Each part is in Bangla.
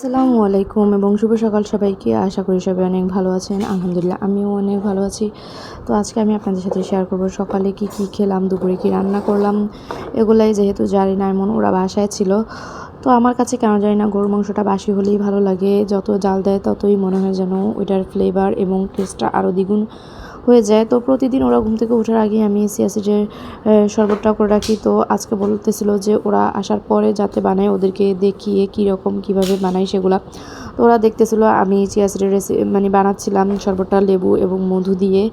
আসসালামু আলাইকুম এবং শুভ সকাল সবাইকে। আশা করি সবাই অনেক ভালো আছেন। আলহামদুলিল্লাহ আমিও অনেক ভালো আছি। তো আজকে আমি আপনাদের সাথে শেয়ার করব সকালে কি খেলাম, দুপুরে কি রান্না করলাম। এগুলাই যেহেতু জানি না, এমন ওরা বাসায় ছিল। তো আমার কাছে কেন জানি না গরুর মাংসটা বাসি হলেই ভালো লাগে। যত জাল দেয় ততই মনে হয় যেন ওইটার ফ্লেভার এবং টেস্টটা আরও দ্বিগুণ হয়ে যায়। তো প্রতিদিন ওরা ঘুম থেকে ওঠার আগে আমি চিয়া সিডের শরবতটা করে রাখি। তো আজকে বলতেছিল যে ওরা আসার পরে যাতে বানাই, ওদেরকে দেখিয়ে কীরকম কীভাবে বানাই সেগুলা। তো ওরা দেখতেছিল আমি চিয়া সিডের মানে বানাচ্ছিলাম শরবতটা লেবু এবং মধু দিয়ে।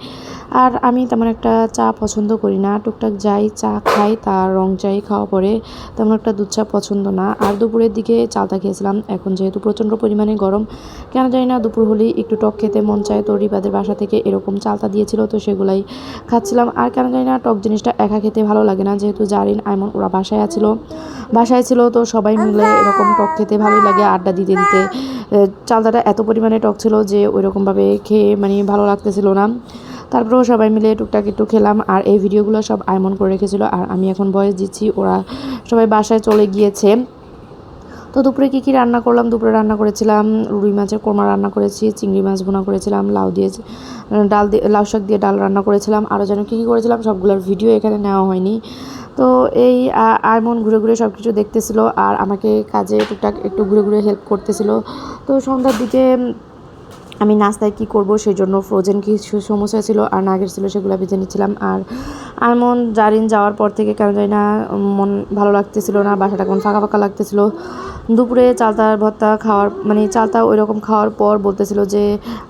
আর আমি তেমন একটা চা পছন্দ করি না, টুকটাক যাই চা খাই, তার রং চাই খাওয়া পরে, তেমন একটা দুধ চা পছন্দ না। আর দুপুরের দিকে চালটা খেয়েছিলাম। এখন যেহেতু প্রচণ্ড পরিমাণে গরম, কেন জানি না দুপুর হলেই একটু টক খেতে মন চায়। তো রিবাদের বাসা থেকে এরকম চালতা দিয়েছিল, তো সেগুলাই খাচ্ছিলাম। আর কেন জানি না টক জিনিসটা একা খেতে ভালো লাগে না। যেহেতু জারিন আইমন ওরা বাসায় ছিল, তো সবাই মিলে এরকম টক খেতে ভালোই লাগে। আড্ডা দিতে দিতে চালতাটা এত পরিমাণে টক ছিল যে ওইরকমভাবে খেয়ে মানে ভালো লাগতেছিল না। তারপরেও সবাই মিলে টুকটাক একটু খেলাম। আর এই ভিডিওগুলো সব আইমন করে রেখেছিল, আর আমি এখন ভয়েস দিচ্ছি। ওরা সবাই বাসায় চলে গিয়েছে। তো দুপুরে কী রান্না করলাম, দুপুরে রান্না করেছিলাম রুই মাছের কোরমা রান্না করেছি, চিংড়ি মাছ ভুনা করেছিলাম, লাউ শাক দিয়ে ডাল রান্না করেছিলাম। আরও যেন কী করেছিলাম সবগুলোর ভিডিও এখানে নেওয়া হয়নি। তো এই আইমন ঘুরে ঘুরে সব কিছু দেখতেছিল আর আমাকে কাজে টুকটাক একটু ঘুরে ঘুরে হেল্প করতেছিল। তো সন্ধ্যার দিকে আমি নাস্তায় কী করব সেই জন্য ফ্রোজেন কিছু সমস্যা ছিল আর নাগেট ছিল, সেগুলো ভেজে নিচ্ছিলাম। আর জারিন যাওয়ার পর থেকে কেন জানি না মন ভালো লাগতেছিল না, বাসাটা কেমন ফাঁকা ফাঁকা লাগতেছিল। দুপুরে চালতার ভর্তা খাওয়ার চালতা ওই রকম খাওয়ার পর বলতেছিল যে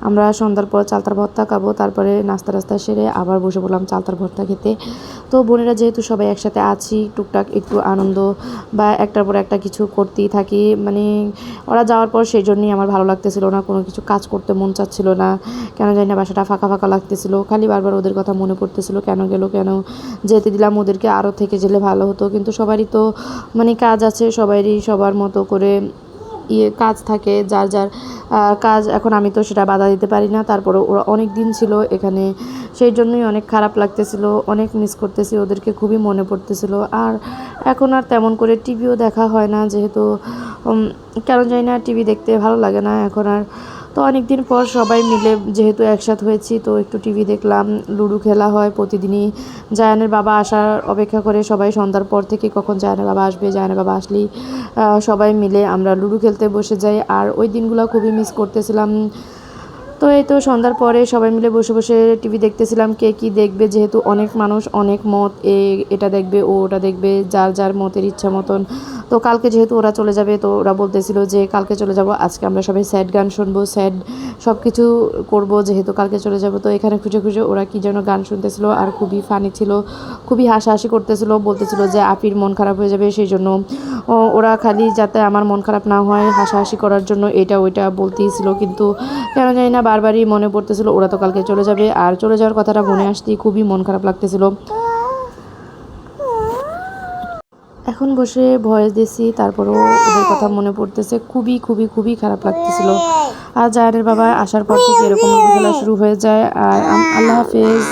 আমরা সন্ধ্যার পর চালতার ভর্তা খাবো। তারপরে নাস্তা সেরে আবার বসে পড়লাম চালতার ভর্তা খেতে। তো বোনেরা যেহেতু সবাই একসাথে আছি, টুকটাক একটু আনন্দ বা একটার পর একটা কিছু করতেই থাকি। ওরা যাওয়ার পর সেই জন্যই আমার ভালো লাগতেছিল না, কোনো কিছু কাজ করতে মন চাচ্ছিল না। কেন জানি না বাসাটা ফাঁকা ফাঁকা লাগতেছিল, খালি বারবার ওদের কথা মনে পড়তেছিল, কেন যেতে দিলাম ওদেরকে, আরও থেকে গেলে ভালো হতো। কিন্তু সবারই তো কাজ আছে, সবারই সবার মতো করে কাজ থাকে, যার যার কাজ। এখন আমি তো সেটা বাধা দিতে পারি না। তারপরে ওরা অনেক দিন ছিল এখানে, সেই জন্যই অনেক খারাপ লাগতেছিল, অনেক মিস করতেছি ওদেরকে, খুবই মনে পড়তেছিল। আর এখন আর তেমন করে টিভিও দেখা হয় না, যেহেতু কেন জানি না টিভি দেখতে ভালো লাগে না এখন আর। তো অনেক দিন পর সবাই মিলে যেহেতু একসাথ হয়েছি, তো একটু টিভি দেখলাম, লুডো খেলা হয় প্রতিদিনই। জায়ানের বাবা আসার অপেক্ষা করে সবাই সন্ধ্যার পর থেকে, কখন জায়ানের বাবা আসবে, জায়ানের বাবা আসলেই সবাই মিলে আমরা লুডো খেলতে বসে যাই। আর ওই দিনগুলো খুবই মিস করতেছিলাম। তো এই তো সন্ধ্যার পরে সবাই মিলে বসে বসে টিভি দেখতেছিলাম, কে কী দেখবে, যেহেতু অনেক মানুষ অনেক মত, এটা দেখবে ও ওটা দেখবে, যার যার মতের ইচ্ছা মতন। তো কালকে যেহেতু ওরা চলে যাবে, তো ওরা বলতেছিল যে কালকে চলে যাব, আজকে আমরা সবাই স্যাড গান শুনবো, স্যাড সব কিছু করবো, যেহেতু কালকে চলে যাব। তো এখানে খুঁজে খুঁজে ওরা কী যেন গান শুনতেছিল আর খুবই ফানি ছিল, খুবই হাসাহাসি করতেছিল। বলতেছিল যে আপির মন খারাপ হয়ে যাবে, সেই জন্য ওরা খালি যাতে আমার মন খারাপ না হয় হাসাহাসি করার জন্য এটা ওইটা বলতেই ছিল। কিন্তু কেন জানি না বারবারই মনে পড়তেছিল ওরা তো কালকে চলে যাবে, আর চলে যাওয়ার কথাটা মনে আসতেই খুবই মন খারাপ লাগতেছিল। এখন বসে ভয়েস দিছি, তারপরেও ওদের কথা মনে পড়তেছে, খুবই খুবই খুবই খারাপ লাগতেছিল। আর জায়ানের বাবা আসার পর থেকে এরকম খেলা শুরু হয়ে যায়। আর আল্লাহ হাফেজ।